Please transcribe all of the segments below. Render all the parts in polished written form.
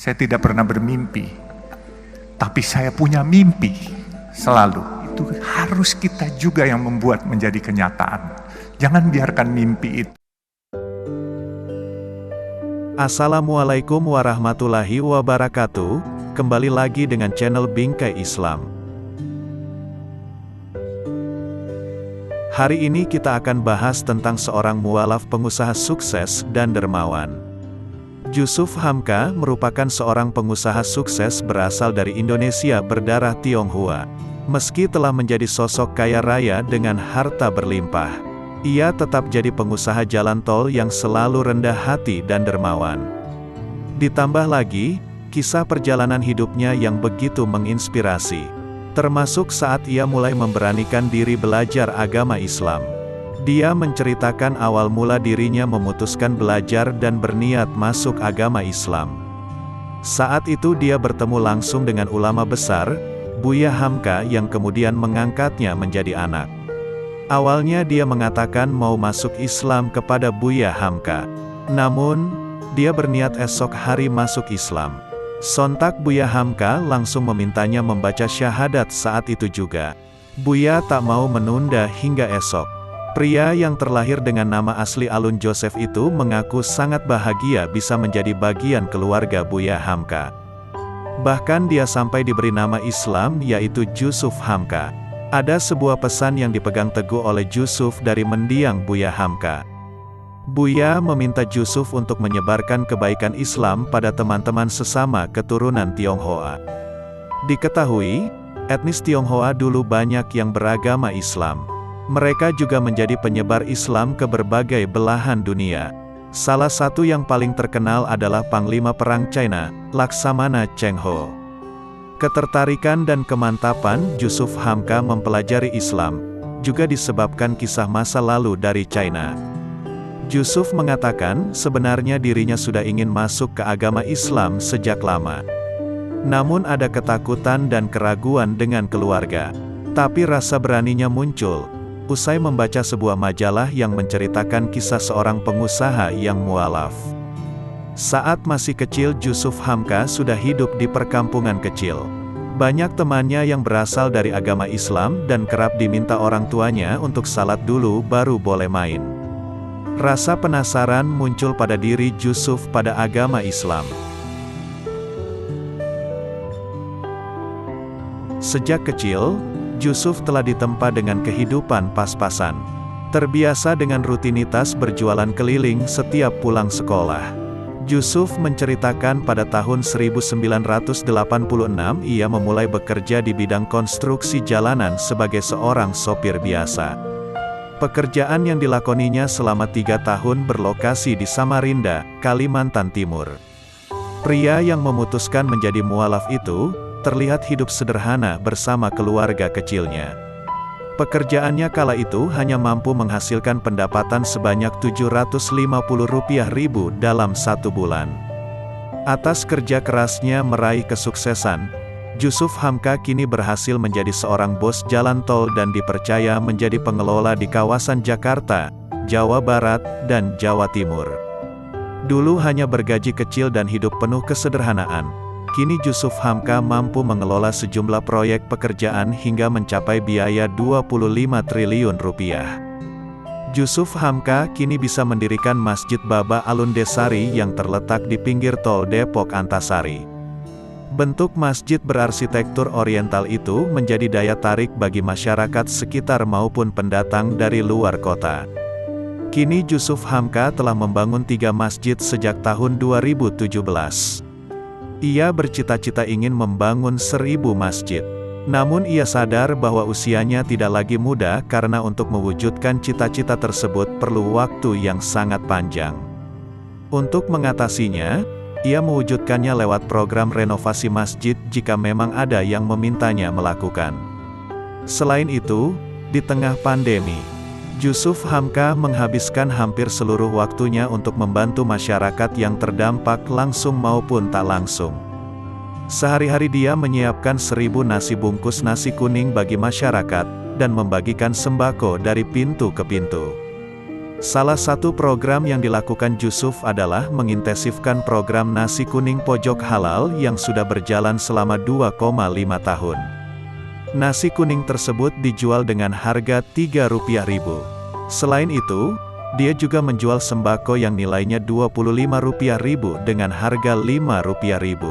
Saya tidak pernah bermimpi, tapi saya punya mimpi selalu. Itu harus kita juga yang membuat menjadi kenyataan. Jangan biarkan mimpi itu. Assalamualaikum warahmatullahi wabarakatuh. Kembali lagi dengan channel Bingkai Islam. Hari ini kita akan bahas tentang seorang mualaf pengusaha sukses dan dermawan. Jusuf Hamka merupakan seorang pengusaha sukses berasal dari Indonesia berdarah Tionghoa. Meski telah menjadi sosok kaya raya dengan harta berlimpah, ia tetap jadi pengusaha jalan tol yang selalu rendah hati dan dermawan. Ditambah lagi, kisah perjalanan hidupnya yang begitu menginspirasi, termasuk saat ia mulai memberanikan diri belajar agama Islam. Dia menceritakan awal mula dirinya memutuskan belajar dan berniat masuk agama Islam. Saat itu dia bertemu langsung dengan ulama besar, Buya Hamka, yang kemudian mengangkatnya menjadi anak. Awalnya dia mengatakan mau masuk Islam kepada Buya Hamka. Namun, dia berniat esok hari masuk Islam. Sontak Buya Hamka langsung memintanya membaca syahadat saat itu juga. Buya tak mau menunda hingga esok. Pria yang terlahir dengan nama asli Alun Joseph itu mengaku sangat bahagia bisa menjadi bagian keluarga Buya Hamka. Bahkan dia sampai diberi nama Islam, yaitu Jusuf Hamka. Ada sebuah pesan yang dipegang teguh oleh Jusuf dari mendiang Buya Hamka. Buya meminta Jusuf untuk menyebarkan kebaikan Islam pada teman-teman sesama keturunan Tionghoa. Diketahui, etnis Tionghoa dulu banyak yang beragama Islam. Mereka juga menjadi penyebar Islam ke berbagai belahan dunia. Salah satu yang paling terkenal adalah Panglima Perang China, Laksamana Cheng Ho. Ketertarikan dan kemantapan Jusuf Hamka mempelajari Islam juga disebabkan kisah masa lalu dari China. Jusuf mengatakan sebenarnya dirinya sudah ingin masuk ke agama Islam sejak lama. Namun ada ketakutan dan keraguan dengan keluarga. Tapi rasa beraninya muncul usai membaca sebuah majalah yang menceritakan kisah seorang pengusaha yang mualaf. Saat masih kecil Jusuf Hamka sudah hidup di perkampungan kecil. Banyak temannya yang berasal dari agama Islam dan kerap diminta orang tuanya untuk salat dulu baru boleh main. Rasa penasaran muncul pada diri Jusuf pada agama Islam. Sejak kecil, Jusuf telah ditempa dengan kehidupan pas-pasan. Terbiasa dengan rutinitas berjualan keliling setiap pulang sekolah. Jusuf menceritakan pada tahun 1986 ia memulai bekerja di bidang konstruksi jalanan sebagai seorang sopir biasa. Pekerjaan yang dilakoninya selama 3 tahun berlokasi di Samarinda, Kalimantan Timur. Pria yang memutuskan menjadi mualaf itu terlihat hidup sederhana bersama keluarga kecilnya. Pekerjaannya kala itu hanya mampu menghasilkan pendapatan sebanyak Rp750.000 dalam 1 bulan. Atas kerja kerasnya meraih kesuksesan, Jusuf Hamka kini berhasil menjadi seorang bos jalan tol dan dipercaya menjadi pengelola di kawasan Jakarta, Jawa Barat, dan Jawa Timur. Dulu hanya bergaji kecil dan hidup penuh kesederhanaan. Kini Jusuf Hamka mampu mengelola sejumlah proyek pekerjaan hingga mencapai biaya Rp25 triliun. Jusuf Hamka kini bisa mendirikan Masjid Baba Alun Desari yang terletak di pinggir tol Depok Antasari. Bentuk masjid berarsitektur oriental itu menjadi daya tarik bagi masyarakat sekitar maupun pendatang dari luar kota. Kini Jusuf Hamka telah membangun 3 masjid sejak tahun 2017. Ia bercita-cita ingin membangun 1000 masjid. Namun ia sadar bahwa usianya tidak lagi muda karena untuk mewujudkan cita-cita tersebut perlu waktu yang sangat panjang. Untuk mengatasinya, ia mewujudkannya lewat program renovasi masjid jika memang ada yang memintanya melakukan. Selain itu, di tengah pandemi, Jusuf Hamka menghabiskan hampir seluruh waktunya untuk membantu masyarakat yang terdampak langsung maupun tak langsung. Sehari-hari dia menyiapkan 1000 nasi bungkus nasi kuning bagi masyarakat, dan membagikan sembako dari pintu ke pintu. Salah satu program yang dilakukan Yusuf adalah mengintensifkan program nasi kuning pojok halal yang sudah berjalan selama 2,5 tahun. Nasi kuning tersebut dijual dengan harga Rp3.000. Selain itu, dia juga menjual sembako yang nilainya Rp25.000 dengan harga Rp5.000.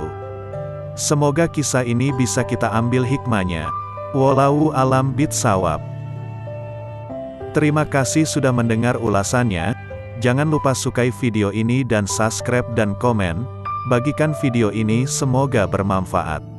Semoga kisah ini bisa kita ambil hikmahnya. Wallahu alam bitsawab. Terima kasih sudah mendengar ulasannya. Jangan lupa sukai video ini dan subscribe dan komen. Bagikan video ini, semoga bermanfaat.